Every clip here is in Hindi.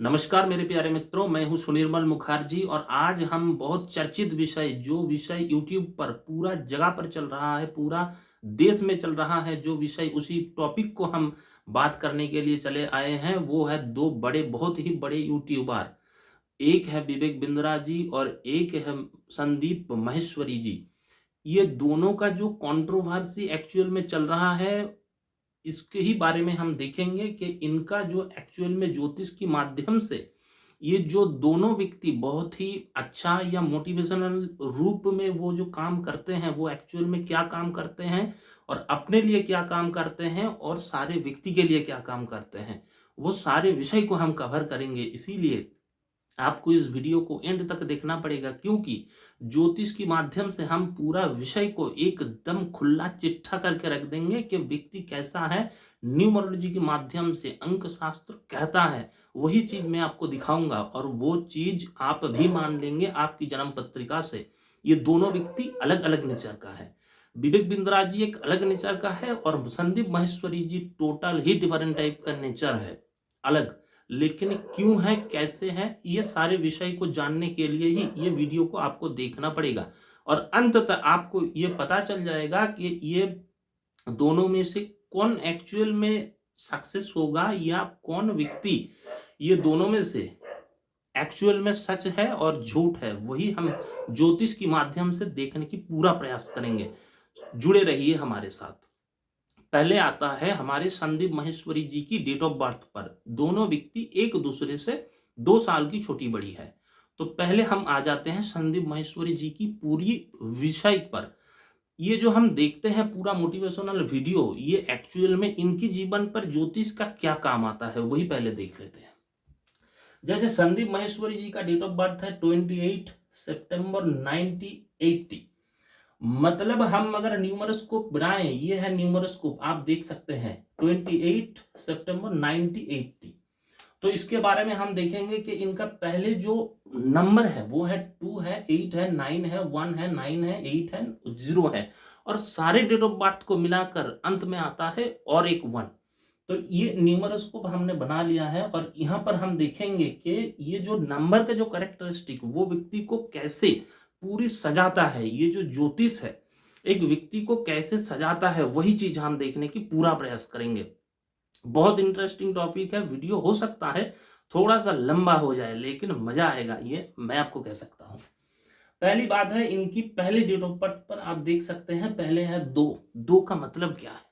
नमस्कार मेरे प्यारे मित्रों, मैं हूं सुनिर्मल मुखर्जी और आज हम बहुत चर्चित विषय जो विषय यूट्यूब पर पूरा जगह पर चल रहा है, पूरा देश में चल रहा है, जो विषय उसी टॉपिक को हम बात करने के लिए चले आए हैं। वो है दो बड़े, बहुत ही बड़े यूट्यूबर। एक है विवेक बिंद्रा जी और एक है संदीप माहेश्वरी जी। ये दोनों का जो कंट्रोवर्सी एक्चुअल में चल रहा है, इसके ही बारे में हम देखेंगे कि इनका जो एक्चुअल में ज्योतिष के माध्यम से ये जो दोनों व्यक्ति बहुत ही अच्छा या मोटिवेशनल रूप में वो जो काम करते हैं, वो एक्चुअल में क्या काम करते हैं और अपने लिए क्या काम करते हैं और सारे व्यक्ति के लिए क्या काम करते हैं, वो सारे विषय को हम कवर करेंगे। इसीलिए आपको इस वीडियो को एंड तक देखना पड़ेगा, क्योंकि ज्योतिष के माध्यम से हम पूरा विषय को एकदम खुला चिट्ठा करके रख देंगे कि व्यक्ति कैसा है। न्यूमरोलॉजी के माध्यम से अंक शास्त्र कहता है वही चीज मैं आपको दिखाऊंगा और वो चीज आप भी मान लेंगे आपकी जन्म पत्रिका से। ये दोनों व्यक्ति अलग अलग नेचर का है। विवेक बिंद्रा जी एक अलग नेचर का है और संदीप माहेश्वरी जी टोटल ही डिफरेंट टाइप का नेचर है, अलग। लेकिन क्यों है, कैसे है, ये सारे विषय को जानने के लिए ही ये वीडियो को आपको देखना पड़ेगा और अंततः आपको ये पता चल जाएगा कि ये दोनों में से कौन एक्चुअल में सक्सेस होगा या कौन व्यक्ति ये दोनों में से एक्चुअल में सच है और झूठ है। वही हम ज्योतिष के माध्यम से देखने की पूरा प्रयास करेंगे। जुड़े रहिए हमारे साथ। पहले आता है हमारे संदीप माहेश्वरी जी की डेट ऑफ बर्थ पर। दोनों व्यक्ति एक दूसरे से 2 साल की छोटी बड़ी है। तो पहले हम आ जाते हैं संदीप माहेश्वरी जी की पूरी विषय पर। ये जो हम देखते हैं पूरा मोटिवेशनल वीडियो, ये एक्चुअल में इनकी जीवन पर ज्योतिष का क्या काम आता है वही पहले देख लेते हैं। जैसे संदीप माहेश्वरी जी का डेट ऑफ बर्थ है 28 सितंबर 1980। मतलब हम अगर न्यूमरोस्कोप बनाएं, ये है न्यूमरोस्कोप, आप देख सकते हैं 28 सितंबर 1980। तो इसके बारे में हम देखेंगे कि इनका पहले जो नंबर है वो है 2 है, 8 है, 9 है, 1 है, 9 है, 8 है, 0 है और सारे डेट ऑफ बर्थ को मिलाकर अंत में आता है और एक 1। तो ये न्यूमरोस्कोप हमने बना लिया है और यहाँ पर हम देखेंगे कि ये जो नंबर का जो कैरेक्टरिस्टिक वो व्यक्ति को कैसे पूरी सजाता है। ये जो ज्योतिष है एक व्यक्ति को कैसे सजाता है, वही चीज हम देखने की पूरा प्रयास करेंगे। बहुत इंटरेस्टिंग टॉपिक है। वीडियो हो सकता है थोड़ा सा लंबा हो जाए, लेकिन मजा आएगा, ये मैं आपको कह सकता हूं। पहली बात है इनकी पहले डेट ऑफ बर्थ पर आप देख सकते हैं, पहले है 2। 2 का मतलब क्या है?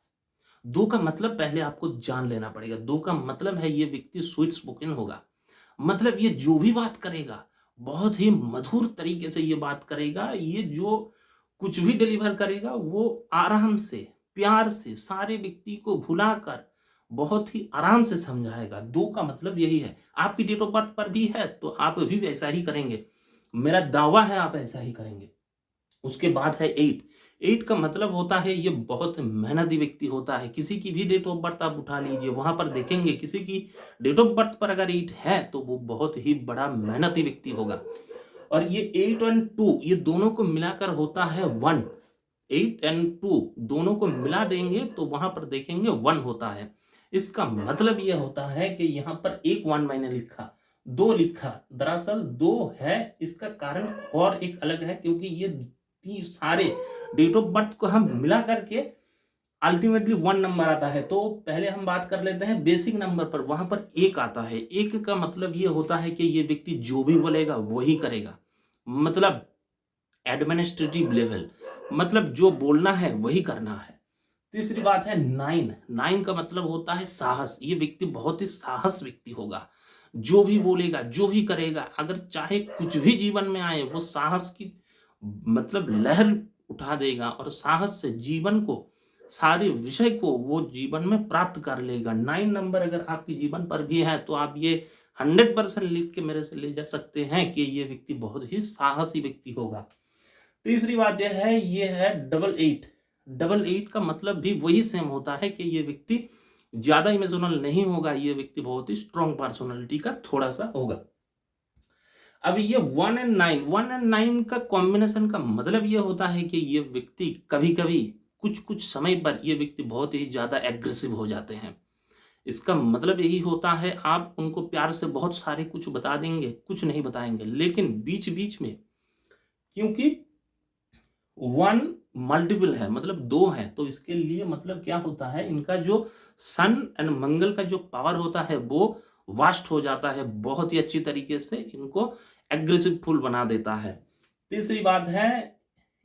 2 का मतलब पहले आपको जान लेना पड़ेगा। 2 का मतलब है ये व्यक्ति स्वीट स्पोकन होगा। मतलब ये जो भी बात करेगा बहुत ही मधुर तरीके से ये बात करेगा। ये जो कुछ भी डिलीवर करेगा वो आराम से, प्यार से, सारे व्यक्ति को भुलाकर बहुत ही आराम से समझाएगा। 2 का मतलब यही है। आपकी डेट ऑफ बर्थ पर भी है तो आप भी वैसा ही करेंगे। मेरा दावा है आप ऐसा ही करेंगे। उसके बाद है 8। 8 का मतलब होता है ये बहुत मेहनती व्यक्ति होता है। किसी की भी डेट ऑफ बर्थ आप उठा लीजिए, वहां पर देखेंगे किसी की डेट ऑफ बर्थ पर अगर 8 है तो वो बहुत ही बड़ा मेहनती व्यक्ति होगा। और ये 8 और 2 ये दोनों को मिलाकर होता है 1। 8 एंड 2 दोनों को मिला देंगे तो वहां पर देखेंगे 1 होता है। इसका मतलब यह होता है कि यहाँ पर एक 1 मैंने लिखा, 2 लिखा, दरअसल 2 है। इसका कारण और एक अलग है, क्योंकि ये सारे डेट ऑफ बर्थ को हम मिला करके अल्टीमेटली 1 नंबर आता है। तो पहले हम बात कर लेते हैं बेसिक नंबर पर। वहां पर 1 आता है। 1 का मतलब ये होता है कि ये व्यक्ति जो भी बोलेगा वही करेगा। मतलब एडमिनिस्ट्रेटिव लेवल, मतलब जो बोलना है वही करना है। तीसरी बात है 9। 9 का मतलब होता है साहस। ये व्यक्ति बहुत ही साहस व्यक्ति होगा। जो भी बोलेगा, जो भी करेगा, अगर चाहे कुछ भी जीवन में आए, वो साहस की मतलब लहर उठा देगा और साहस से जीवन को, सारे विषय को वो जीवन में प्राप्त कर लेगा। 9 नंबर अगर आपके जीवन पर भी है तो आप ये 100% लिख के मेरे से ले जा सकते हैं कि ये व्यक्ति बहुत ही साहसी व्यक्ति होगा। तीसरी बात यह है, ये है 88। 88 का मतलब भी वही सेम होता है कि ये व्यक्ति ज्यादा इमोशनल नहीं होगा। ये व्यक्ति बहुत ही स्ट्रॉन्ग पर्सनालिटी का थोड़ा सा होगा। अब ये 1 एंड 9, 1 एंड 9 का कॉम्बिनेशन का मतलब ये होता है कि ये व्यक्ति कभी कभी कुछ कुछ समय पर ये व्यक्ति बहुत ही ज्यादा एग्रेसिव हो जाते हैं। इसका मतलब यही होता है आप उनको प्यार से बहुत सारे कुछ बता देंगे, कुछ नहीं बताएंगे, लेकिन बीच बीच में क्योंकि वन मल्टीपल है मतलब दो है, तो इसके लिए मतलब क्या होता है, इनका जो सन एंड मंगल का जो पावर होता है वो वास्ट हो जाता है, बहुत ही अच्छी तरीके से इनको एग्रेसिव फुल बना देता है। तीसरी बात है,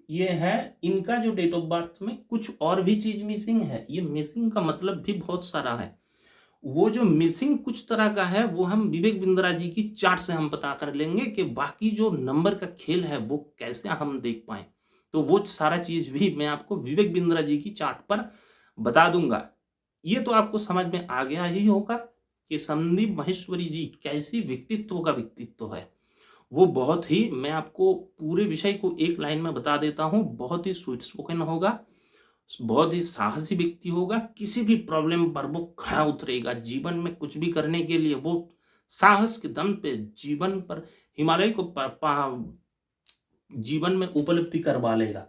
ये है इनका जो डेट ऑफ बर्थ में कुछ और भी चीज मिसिंग है। ये मिसिंग का मतलब भी बहुत सारा है। वो जो मिसिंग कुछ तरह का है वो हम विवेक बिंद्रा जी की चार्ट से हम पता कर लेंगे कि बाकी जो नंबर का खेल है वो कैसे हम देख पाए। तो वो सारा चीज भी मैं आपको विवेक बिंद्रा जी की चार्ट पर बता दूंगा। ये तो आपको समझ में आ गया ही होगा कि संदीप माहेश्वरी जी कैसी व्यक्तित्व का व्यक्तित्व है। वो बहुत ही, मैं आपको पूरे विषय को एक लाइन में बता देता हूँ, बहुत ही स्वीट स्पोकन होगा, बहुत ही साहसी व्यक्ति होगा, किसी भी प्रॉब्लम पर वो खड़ा उतरेगा, जीवन में कुछ भी करने के लिए वो साहस के दम पे जीवन पर हिमालय को जीवन में उपलब्धि करवा लेगा।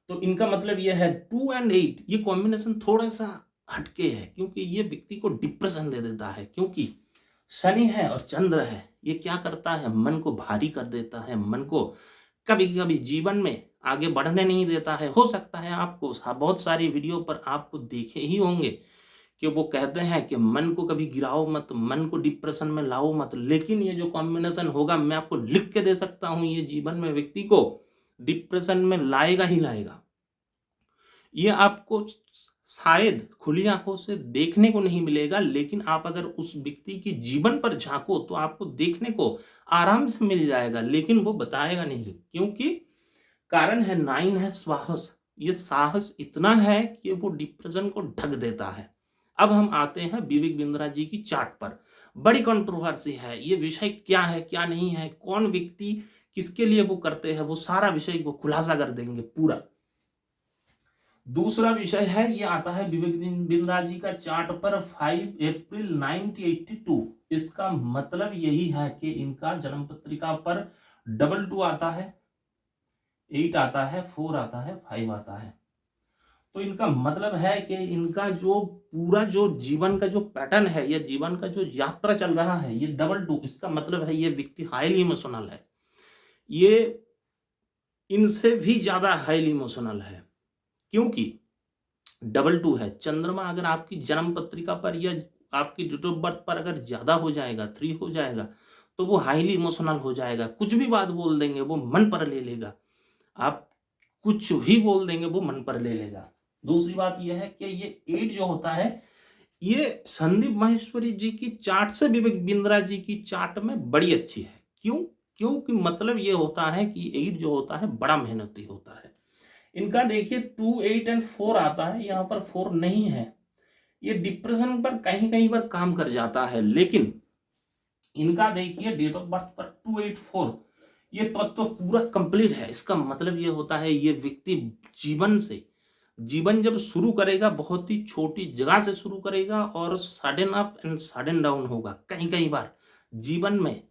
तो इनका मतलब यह है 2 और 8, ये कॉम्बिनेशन थोड़ा सा हटके है क्योंकि ये व्यक्ति को डिप्रेशन दे देता है, क्योंकि शनि है और चंद्र है, ये क्या करता है, मन को भारी कर देता है, मन को कभी कभी जीवन में आगे बढ़ने नहीं देता है। हो सकता है आपको बहुत सारी वीडियो पर आपको देखे ही होंगे कि वो कहते हैं कि मन को कभी गिराओ मत, मन को डिप्रेशन में लाओ मत, लेकिन ये जो कॉम्बिनेशन होगा मैं आपको लिख के दे सकता हूं, ये जीवन में व्यक्ति को डिप्रेशन में लाएगा ही लाएगा। ये आपको शायद खुली आंखों से देखने को नहीं मिलेगा, लेकिन आप अगर उस व्यक्ति के जीवन पर झांको तो आपको देखने को आराम से मिल जाएगा, लेकिन वो बताएगा नहीं, क्योंकि कारण है 9 है साहस। ये साहस इतना है कि वो डिप्रेशन को ढक देता है। अब हम आते हैं विवेक बिंद्रा जी की चार्ट पर। बड़ी कंट्रोवर्सी है ये विषय, क्या है क्या नहीं है, कौन व्यक्ति किसके लिए वो करते हैं, वो सारा विषय को खुलासा कर देंगे पूरा। दूसरा विषय है, ये आता है विवेक बिंद्रा जी का चार्ट पर 5 अप्रैल 1982। इसका मतलब यही है कि इनका जन्म पत्रिका पर 22 आता है, 8 आता है, 4 आता है, 5 आता है। तो इनका मतलब है कि इनका जो पूरा जो जीवन का जो पैटर्न है या जीवन का जो यात्रा चल रहा है ये 22, इसका मतलब है ये व्यक्ति हाईली इमोशनल है। ये इनसे भी ज्यादा हाईली इमोशनल है, क्योंकि 22 है। चंद्रमा अगर आपकी जन्म पत्रिका पर या आपकी डेट ऑफ बर्थ पर अगर ज्यादा हो जाएगा, 3 हो जाएगा, तो वो हाईली इमोशनल हो जाएगा। कुछ भी बात बोल देंगे वो मन पर ले लेगा, आप कुछ भी बोल देंगे वो मन पर ले लेगा। दूसरी बात यह है कि ये 8 जो होता है ये संदीप माहेश्वरी जी की चार्ट से विवेक बिंद्रा जी की चार्ट में बड़ी अच्छी है। क्यों? क्योंकि मतलब ये होता है कि 8 जो होता है बड़ा मेहनती होता है। इनका देखिए 2, 8 एंड 4 आता है, यहाँ पर 4 नहीं है। ये डिप्रेशन पर कहीं कहीं पर काम कर जाता है, लेकिन इनका देखिए डेट ऑफ बर्थ पर 284, ये तत्व पूरा कंप्लीट है। इसका मतलब ये होता है ये व्यक्ति जीवन जब शुरू करेगा बहुत ही छोटी जगह से शुरू करेगा और sudden up and sudden down होगा। कहीं कहीं बार जीवन में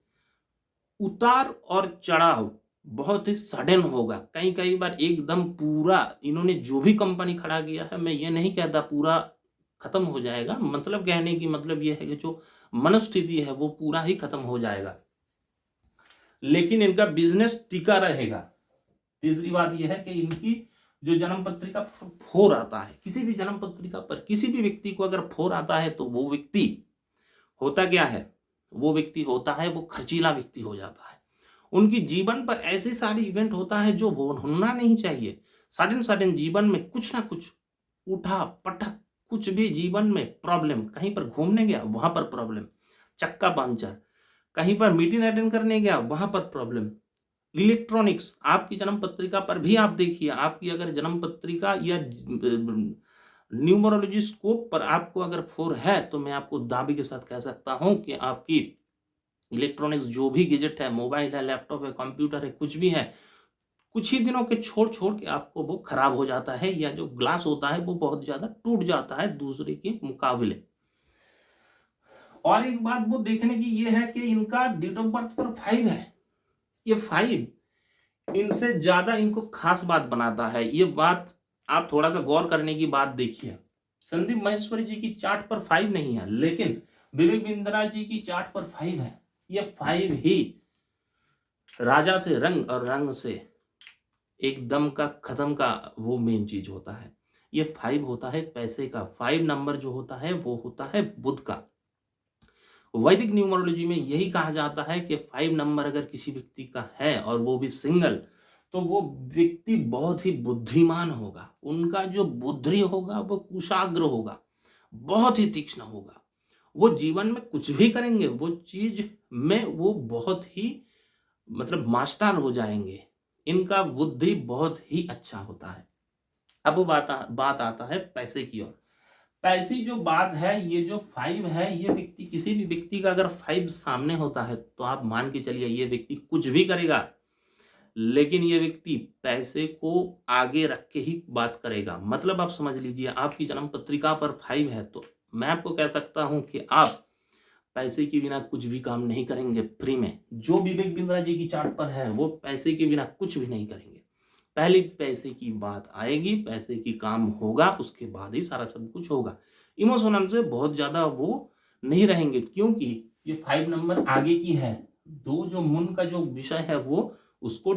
उतार और चढ़ाव बहुत ही सडन होगा, कहीं कहीं बार एकदम पूरा इन्होंने जो भी कंपनी खड़ा किया है, मैं ये नहीं कहता पूरा खत्म हो जाएगा, मतलब कहने की मतलब ये है कि जो मनस्थिति है वो पूरा ही खत्म हो जाएगा, लेकिन इनका बिजनेस टिका रहेगा। तीसरी बात यह है कि इनकी जो जन्म पत्रिका 4 आता है, किसी भी जन्म पत्रिका पर किसी भी व्यक्ति को अगर 4 आता है तो वो व्यक्ति होता क्या है, वो व्यक्ति होता है वो खर्चीला व्यक्ति हो जाता है। उनकी जीवन पर ऐसे सारे इवेंट होता है जो वो होना नहीं चाहिए। सडन सडन जीवन में कुछ ना कुछ उठा पटक, कुछ भी जीवन में प्रॉब्लम, कहीं पर घूमने गया वहां पर प्रॉब्लम, चक्का पंचर, कहीं पर मीटिंग अटेंड करने गया वहां पर प्रॉब्लम। इलेक्ट्रॉनिक्स आपकी जन्म पत्रिका पर भी आप देखिए, आपकी अगर जन्म पत्रिका या न्यूमरोलॉजी स्कोप पर आपको अगर 4 है तो मैं आपको दावे के साथ कह सकता हूं कि आपकी इलेक्ट्रॉनिक्स जो भी गैजेट है, मोबाइल है, लैपटॉप है, कंप्यूटर है, कुछ भी है, कुछ ही दिनों के छोड़ छोड़ के आपको वो खराब हो जाता है, या जो ग्लास होता है वो बहुत ज्यादा टूट जाता है दूसरे के मुकाबले। और एक बात वो देखने की ये है कि इनका डेट ऑफ बर्थ पर 5 है। ये 5 इनसे ज्यादा इनको खास बात बनाता है। ये बात आप थोड़ा सा गौर करने की बात देखिए। संदीप माहेश्वरी जी की चार्ट पर 5 नहीं है, लेकिन विवेक बिंद्रा जी की चार्ट पर 5 है। ये 5 ही राजा से रंग और रंग से एकदम का खत्म का वो मेन चीज होता है। ये 5 होता है पैसे का। 5 नंबर जो होता है वो होता है बुध का। वैदिक न्यूमरोलॉजी में यही कहा जाता है कि 5 नंबर अगर किसी व्यक्ति का है और वो भी सिंगल, तो वो व्यक्ति बहुत ही बुद्धिमान होगा। उनका जो बुद्धि होगा वो कुशाग्र होगा, बहुत ही तीक्ष्ण होगा। वो जीवन में कुछ भी करेंगे, वो चीज में वो बहुत ही मतलब मास्टर हो जाएंगे। इनका बुद्धि बहुत ही अच्छा होता है। अब बात आता है पैसे की ओर। पैसे जो बात है, ये जो 5 है, ये व्यक्ति, किसी भी व्यक्ति का अगर 5 सामने होता है तो आप मान के चलिए ये व्यक्ति कुछ भी करेगा, लेकिन ये व्यक्ति पैसे को आगे रख के ही बात करेगा। मतलब आप समझ लीजिए, आपकी जन्म पत्रिका पर 5 है तो मैं आपको कह सकता हूं कि आप पैसे के बिना कुछ भी काम नहीं करेंगे फ्री में। जो विवेक बिंद्रा जी की चार्ट पर है वो पैसे के बिना कुछ भी नहीं करेंगे। पहले पैसे की बात आएगी, पैसे की काम होगा, उसके बाद ही सारा सब कुछ होगा। इमोशनल से बहुत ज्यादा वो नहीं रहेंगे, क्योंकि ये 5 नंबर आगे की है। दो जो मून का जो विषय है वो उसको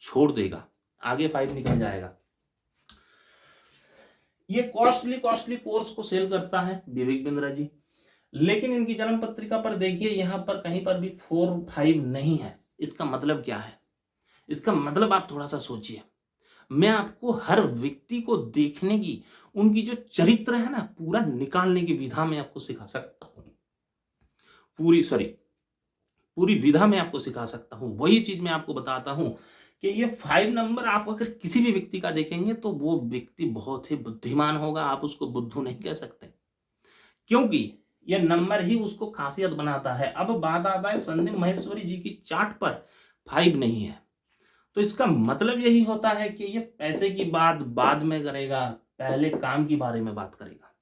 छोड़ देगा, आगे 5 निकल जाएगा। ये कॉस्टली कॉस्टली कोर्स को सेल करता है विवेक बिंद्रा जी, लेकिन इनकी जन्म पत्रिका पर देखिए यहां पर कहीं पर भी 4 5 नहीं है। इसका मतलब क्या है? इसका मतलब आप थोड़ा सा सोचिए। मैं आपको हर व्यक्ति को देखने की, उनकी जो चरित्र है ना, पूरा निकालने की विधा में आपको सिखा सकता हूं। पूरी विधा में आपको सिखा सकता हूं। वही चीज मैं आपको बताता हूं कि ये 5 नंबर आप अगर किसी भी व्यक्ति का देखेंगे तो वो व्यक्ति बहुत ही बुद्धिमान होगा। आप उसको बुद्धू नहीं कह सकते, क्योंकि ये नंबर ही उसको खासियत बनाता है। अब बात आता है संदीप माहेश्वरी जी की चार्ट पर 5 नहीं है, तो इसका मतलब यही होता है कि ये पैसे की बात बाद में करेगा, पहले काम के बारे में बात करेगा।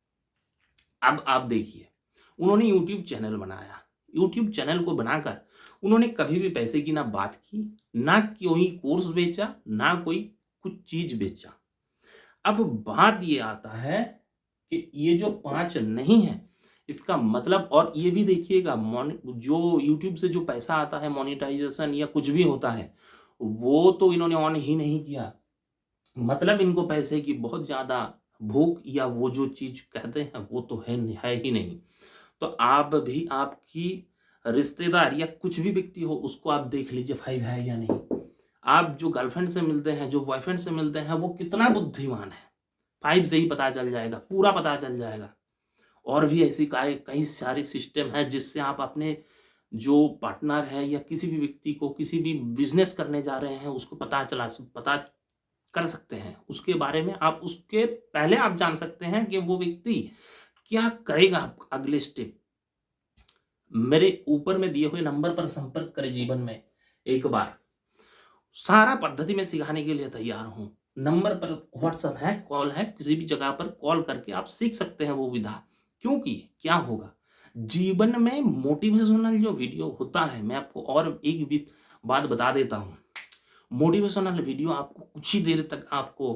अब आप देखिए, उन्होंने यूट्यूब चैनल बनाया। यूट्यूब चैनल को बनाकर उन्होंने कभी भी पैसे की ना बात की, ना कोई कोर्स बेचा, ना कोई कुछ चीज बेचा। अब बात ये आता है कि ये जो 5 नहीं है, इसका मतलब, और ये भी देखिएगा, जो यूट्यूब से जो पैसा आता है, मोनेटाइजेशन या कुछ भी होता है, वो तो इन्होंने ऑन ही नहीं किया। मतलब इनको पैसे की बहुत ज्यादा भूख या वो जो चीज कहते हैं वो तो है ही नहीं। तो आप भी, आपकी रिश्तेदार या कुछ भी व्यक्ति हो, उसको आप देख लीजिए 5 है या नहीं। आप जो गर्लफ्रेंड से मिलते हैं, जो बॉयफ्रेंड से मिलते हैं, वो कितना बुद्धिमान है, 5 से ही पता चल जाएगा, पूरा पता चल जाएगा। और भी ऐसी कई सारे सिस्टम है जिससे आप अपने जो पार्टनर है या किसी भी व्यक्ति को, किसी भी बिजनेस करने जा रहे हैं, उसको पता कर सकते हैं उसके बारे में। आप उसके पहले आप जान सकते हैं कि वो व्यक्ति क्या करेगा अगले स्टेप। मेरे ऊपर में दिए हुए नंबर पर संपर्क करें जीवन में एक बार। सारा पद्धति में सिखाने के लिए तैयार हूं। नंबर पर व्हाट्सएप है, कॉल है, किसी भी जगह पर कॉल करके आप सीख सकते हैं वो विधा। क्योंकि क्या होगा जीवन में, मोटिवेशनल जो वीडियो होता है, मैं आपको और एक भी बात बता देता हूं। मोटिवेशनल वीडियो आपको कुछ ही देर तक आपको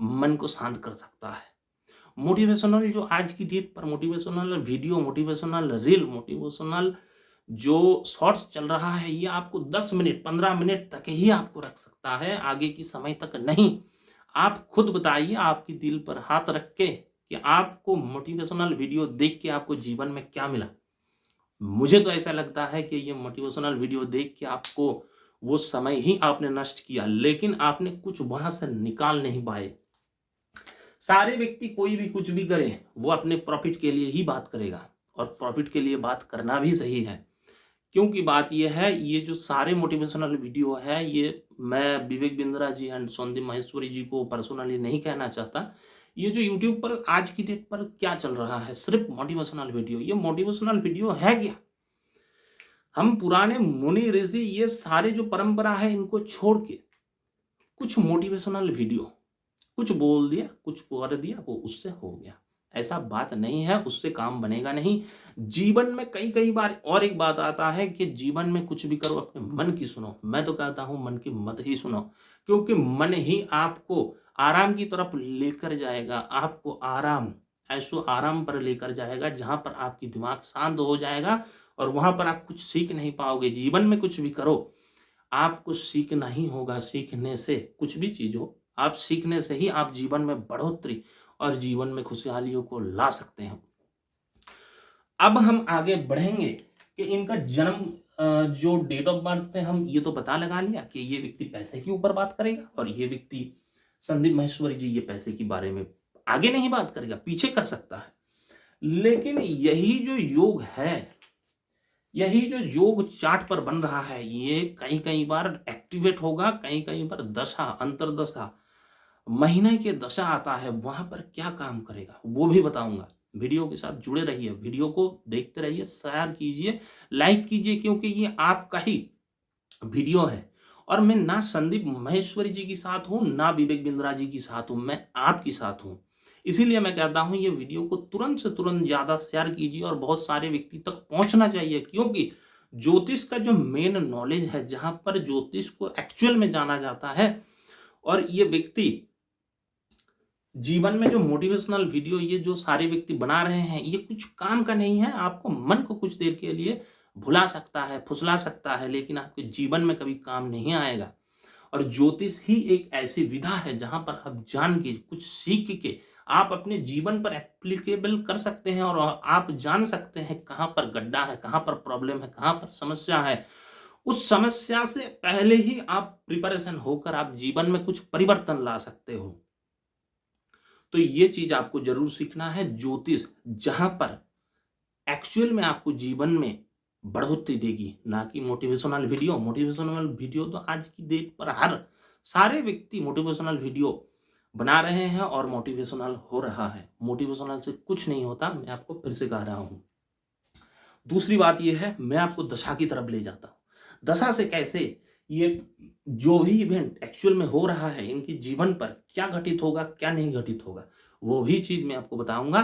मन को शांत कर सकता है। मोटिवेशनल जो आज की डेट पर motivational video, motivational reel, motivational जो शॉर्ट्स चल रहा है, ये आपको 10 मिनट 15 मिनट तक ही आपको रख सकता है, आगे की समय तक नहीं। आप खुद बताइए, आपकी दिल पर हाथ रख के, कि आपको मोटिवेशनल वीडियो देख के आपको जीवन में क्या मिला। मुझे तो ऐसा लगता है कि ये मोटिवेशनल वीडियो देख के आपको वो समय ही आपने नष्ट किया, लेकिन आपने कुछ वहां से निकाल नहीं पाए। सारे व्यक्ति कोई भी कुछ भी करे, वो अपने प्रॉफिट के लिए ही बात करेगा, और प्रॉफिट के लिए बात करना भी सही है। क्योंकि बात यह है, ये जो सारे मोटिवेशनल वीडियो है, ये मैं विवेक बिंद्रा जी एंड संदीप माहेश्वरी जी को पर्सनली नहीं कहना चाहता। ये जो यूट्यूब पर आज की डेट पर क्या चल रहा है, सिर्फ मोटिवेशनल वीडियो। ये मोटिवेशनल वीडियो है क्या? हम पुराने मुनि ऋषि, ये सारे जो परंपरा है, इनको छोड़ के कुछ मोटिवेशनल वीडियो, कुछ बोल दिया, कुछ कर दिया, वो उससे हो गया। ऐसा बात नहीं है, उससे काम बनेगा नहीं। जीवन में कई कई बार और एक बात आता है कि जीवन में कुछ भी करो अपने मन की सुनो। मैं तो कहता हूं मन की मत ही सुनो, क्योंकि मन ही आपको आराम की तरफ लेकर जाएगा। आपको आराम, ऐशो आराम पर लेकर जाएगा, जहाँ पर आपकी दिमाग शांत हो जाएगा और वहाँ पर आप कुछ सीख नहीं पाओगे। जीवन में कुछ भी करो, आपको सीखना ही होगा। सीखने से कुछ भी चीज़ हो, आप सीखने से ही आप जीवन में बढ़ोतरी और जीवन में खुशहालियों को ला सकते हैं। अब हम आगे बढ़ेंगे कि इनका जन्म जो डेट ऑफ बर्थ थे, हम ये तो पता लगा लिया कि ये व्यक्ति पैसे के ऊपर बात करेगा और ये व्यक्ति संदीप माहेश्वरी जी ये पैसे के बारे में आगे नहीं बात करेगा, पीछे कर सकता है। लेकिन यही जो योग है, यही जो योग चार्ट पर बन रहा है, ये कई कई बार एक्टिवेट होगा, कई कई बार दशा अंतरदशा महीने के दशा आता है, वहां पर क्या काम करेगा वो भी बताऊंगा। वीडियो के साथ जुड़े रहिए, वीडियो को देखते रहिए, शेयर कीजिए, लाइक कीजिए, क्योंकि ये आपका ही वीडियो है और मैं ना संदीप महेश्वरी जी के साथ हूं, ना विवेक बिंद्रा जी के साथ हूं, मैं आपके साथ हूं। इसीलिए मैं कहता हूं ये वीडियो को तुरंत से तुरंत ज्यादा शेयर कीजिए और बहुत सारे व्यक्ति तक पहुंचना चाहिए, क्योंकि ज्योतिष का जो मेन नॉलेज है, जहां पर ज्योतिष को एक्चुअल में जाना जाता है, और ये व्यक्ति जीवन में जो मोटिवेशनल वीडियो ये जो सारे व्यक्ति बना रहे हैं, ये कुछ काम का नहीं है। आपको मन को कुछ देर के लिए भुला सकता है, फुसला सकता है, लेकिन आपके जीवन में कभी काम नहीं आएगा। और ज्योतिष ही एक ऐसी विधा है जहां पर आप जान के कुछ सीख के आप अपने जीवन पर एप्लीकेबल कर सकते हैं और आप जान सकते हैं कहां पर गड्ढा है, कहां पर प्रॉब्लम है, कहां पर समस्या है। उस समस्या से पहले ही आप प्रिपरेशन होकर आप जीवन में कुछ परिवर्तन ला सकते हो। तो ये चीज आपको जरूर सीखना है। ज्योतिष जहां पर एक्चुअल में आपको जीवन में बढ़ोतरी देगी, ना कि मोटिवेशनल वीडियो। मोटिवेशनल वीडियो तो आज की डेट पर हर सारे व्यक्ति मोटिवेशनल वीडियो बना रहे हैं और मोटिवेशनल हो रहा है। मोटिवेशनल से कुछ नहीं होता, मैं आपको फिर से कह रहा हूं। दूसरी बात यह है, मैं आपको दशा की तरफ ले जाता हूं। दशा से कैसे ये जो भी इवेंट एक्चुअल में हो रहा है, इनके जीवन पर क्या घटित होगा, क्या नहीं घटित होगा, वो भी चीज मैं आपको बताऊंगा।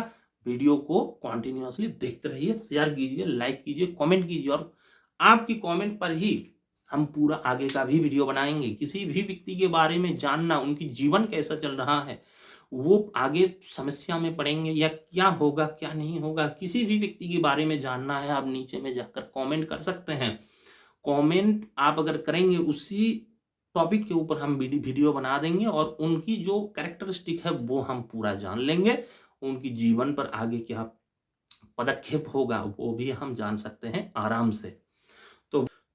वीडियो को कॉन्टिन्यूअसली देखते रहिए, शेयर कीजिए, लाइक कीजिए, कमेंट कीजिए, और आपकी कमेंट पर ही हम पूरा आगे का भी वीडियो बनाएंगे। किसी भी व्यक्ति के बारे में जानना, उनकी जीवन कैसा चल रहा है, वो आगे समस्या में पड़ेंगे या क्या होगा क्या नहीं होगा, किसी भी व्यक्ति के बारे में जानना है, आप नीचे में जाकर कमेंट कर सकते हैं। कमेंट आप अगर करेंगे, उसी टॉपिक के ऊपर हम वीडियो बना देंगे और उनकी जो कैरेक्टरिस्टिक है वो हम पूरा जान लेंगे। उनकी जीवन पर आगे क्या पदक्षेप होगा वो भी हम जान सकते हैं आराम से।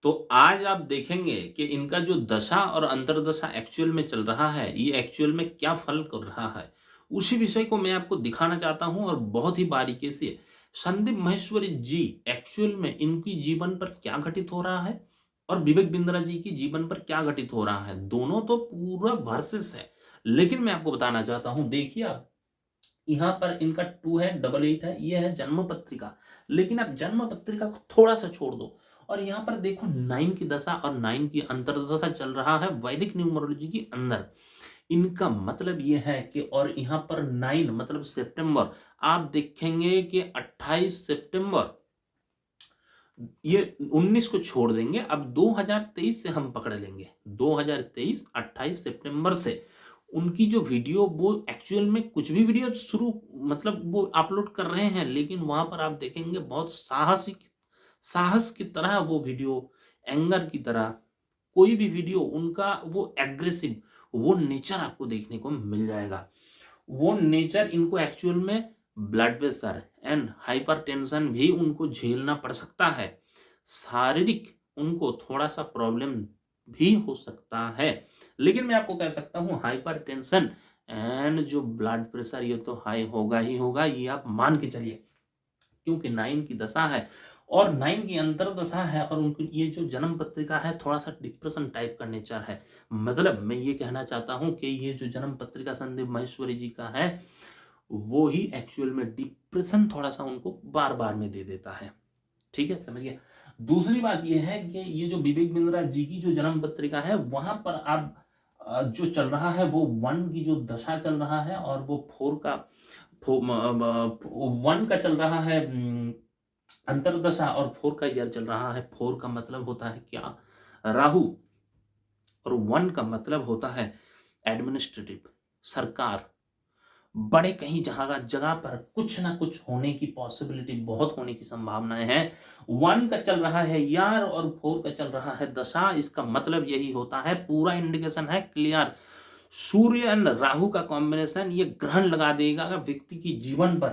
तो आज आप देखेंगे कि इनका जो दशा और अंतर्दशा एक्चुअल में चल रहा है, ये एक्चुअल में क्या फल कर रहा है, उसी विषय को मैं आपको दिखाना चाहता हूं और बहुत ही बारीकी से। संदीप माहेश्वरी जी एक्चुअल में इनकी जीवन पर क्या घटित हो रहा है और विवेक बिंद्रा जी की जीवन पर क्या घटित हो रहा है, दोनों तो पूरा वर्सेस है। लेकिन मैं आपको बताना चाहता हूं, देखिए आप यहाँ पर इनका 2 है, 88 है, ये है जन्म पत्रिका। लेकिन आप जन्म पत्रिका को थोड़ा सा छोड़ दो और यहाँ पर देखो 9 की दशा और 9 की अंतर्दशा चल रहा है वैदिक न्यूमरोलॉजी के अंदर। इनका मतलब ये है कि, और यहाँ पर 9 मतलब सितंबर, आप देखेंगे कि 28 सितंबर, ये 19 को छोड़ देंगे, अब 2023 से हम पकड़ लेंगे। 2023 28 सितंबर से उनकी जो वीडियो, वो एक्चुअल में कुछ भी वीडियो शुरू मतलब वो अपलोड कर रहे हैं, लेकिन वहां पर आप देखेंगे बहुत साहस की तरह वो वीडियो, एंगर की तरह कोई भी वीडियो उनका वो एग्रेसिव, वो नेचर आपको देखने को मिल जाएगा। वो नेचर इनको एक्चुअल में ब्लड प्रेशर एंड हाइपरटेंशन भी उनको झेलना पड़ सकता है। शारीरिक उनको थोड़ा सा प्रॉब्लम भी हो सकता है, लेकिन मैं आपको कह सकता हूँ हाइपरटेंशन एंड जो ब्लड प्रेशर ये तो हाई होगा ही होगा, ये आप मान के चलिए, क्योंकि 9 की दशा है और 9 की अंतर्दशा है और उनकी ये जो जन्म पत्रिका है थोड़ा सा डिप्रेशन टाइप का नेचर है। मतलब मैं ये कहना चाहता हूँ कि ये जो जन्म पत्रिका संदीप माहेश्वरी जी का है, वो ही एक्चुअल में डिप्रेशन थोड़ा सा उनको बार बार में दे देता है। ठीक है, समझिए। दूसरी बात यह है कि ये जो विवेक बिंद्रा जी की जो जन्म पत्रिका है, वहां पर आप जो चल रहा है वो 1 की जो दशा चल रहा है और वो 4 का 1 का चल रहा है अंतर्दशा और 4 का ईयर चल रहा है। 4 का मतलब होता है क्या, राहु, और 1 का मतलब होता है एडमिनिस्ट्रेटिव, सरकार। बड़े कहीं जगह जगह पर कुछ ना कुछ होने की पॉसिबिलिटी बहुत होने की संभावनाएं हैं। 1 का चल रहा है यार और 4 का चल रहा है दशा। इसका मतलब यही होता है, पूरा इंडिकेशन है क्लियर। सूर्य एंड राहु का कॉम्बिनेशन ये ग्रहण लगा देगा व्यक्ति की जीवन पर।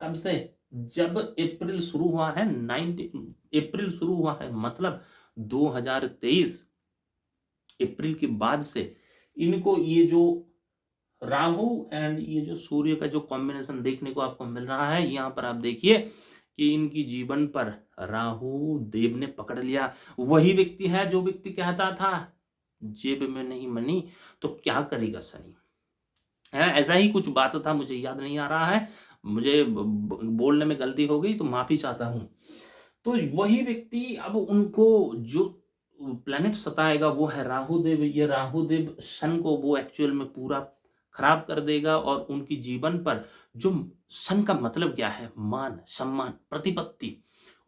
कब से? जब अप्रैल शुरू हुआ है, 19 अप्रैल शुरू हुआ है, मतलब 2023 अप्रैल के बाद से इनको ये जो राहु एंड ये जो सूर्य का जो कॉम्बिनेशन देखने को आपको मिल रहा है, यहाँ पर आप देखिए कि इनकी जीवन पर राहु देव ने पकड़ लिया। वही व्यक्ति है जो व्यक्ति कहता था जेब में नहीं मनी तो क्या करेगा शनि, है ऐसा ही कुछ बात था, मुझे याद नहीं आ रहा है, मुझे बोलने में गलती हो गई तो माफी चाहता हूं। तो वही व्यक्ति अब उनको जो प्लेनेट सताएगा वो है राहु देव। ये राहु देव सन को वो एक्चुअल में पूरा खराब कर देगा और उनकी जीवन पर जो सन का मतलब क्या है, मान सम्मान प्रतिपत्ति,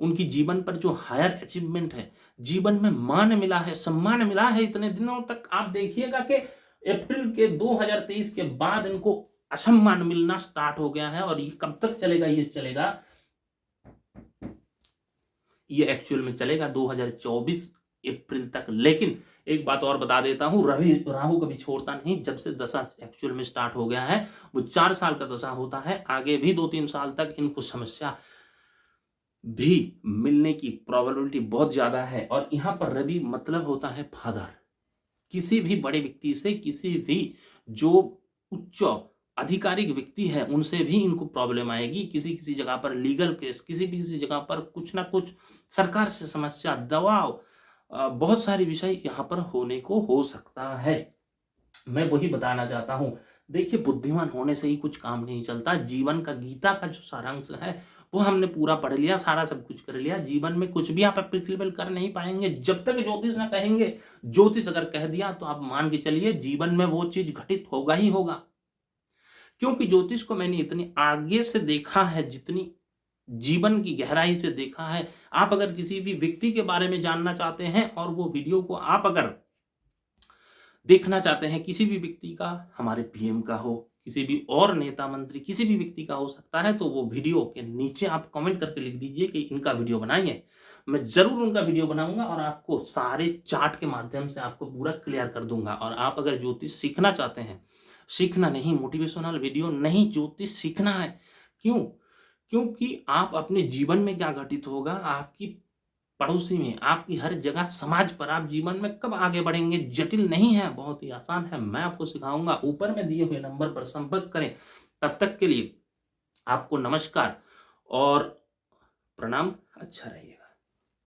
उनकी जीवन पर जो हायर अचीवमेंट है, जीवन में मान मिला है, सम्मान मिला है इतने दिनों तक, आप देखिएगा कि अप्रैल के 2023 के बाद इनको असम्मान मिलना स्टार्ट हो गया है। और ये कब तक चलेगा? ये चलेगा, ये एक्चुअल में चलेगा 2024 अप्रैल तक। लेकिन एक बात और बता देता हूं, रवि राहु कभी छोड़ता नहीं। जब से दशा एक्चुअल में स्टार्ट हो गया है, वो 4 साल का दशा होता है, आगे भी 2-3 साल तक इनको समस्या भी मिलने की प्रोबेबिलिटी बहुत ज्यादा है। और यहां पर रवि मतलब होता है फादर। किसी भी बड़े व्यक्ति से, किसी भी जो उच्च आधिकारिक व्यक्ति है उनसे भी इनको प्रॉब्लम आएगी। किसी किसी जगह पर लीगल केस, किसी भी किसी जगह पर कुछ ना कुछ सरकार से समस्या, दबाव, बहुत सारी विषय यहाँ पर होने को हो सकता है। मैं वही बताना चाहता हूँ। देखिए, बुद्धिमान होने से ही कुछ काम नहीं चलता। जीवन का गीता का जो सारांश है वो हमने पूरा पढ़ लिया, सारा सब कुछ कर लिया। जीवन में कुछ भी आप एप्लीकेबल कर नहीं पाएंगे जब तक ज्योतिष ना कहेंगे। ज्योतिष अगर कह दिया तो आप मान के चलिए जीवन में वो चीज घटित होगा ही होगा। क्योंकि ज्योतिष को मैंने इतनी आगे से देखा है, जितनी जीवन की गहराई से देखा है। आप अगर किसी भी व्यक्ति के बारे में जानना चाहते हैं और वो वीडियो को आप अगर देखना चाहते हैं, किसी भी व्यक्ति का, हमारे पीएम का हो, किसी भी और नेता मंत्री, किसी भी व्यक्ति का हो सकता है, तो वो वीडियो के नीचे आप कमेंट करके लिख दीजिए कि इनका वीडियो बनाइए। मैं जरूर उनका वीडियो बनाऊंगा और आपको सारे चार्ट के माध्यम से आपको पूरा क्लियर कर दूंगा। और आप अगर ज्योतिष सीखना चाहते हैं, सीखना नहीं, मोटिवेशनल वीडियो नहीं, ज्योतिष सीखना है। क्यों? क्योंकि आप अपने जीवन में क्या घटित होगा, आपकी पड़ोसी में, आपकी हर जगह, समाज पर, आप जीवन में कब आगे बढ़ेंगे, जटिल नहीं है, बहुत ही आसान है। मैं आपको सिखाऊंगा। ऊपर में दिए हुए नंबर पर संपर्क करें। तब तक के लिए आपको नमस्कार और प्रणाम। अच्छा रहिएगा।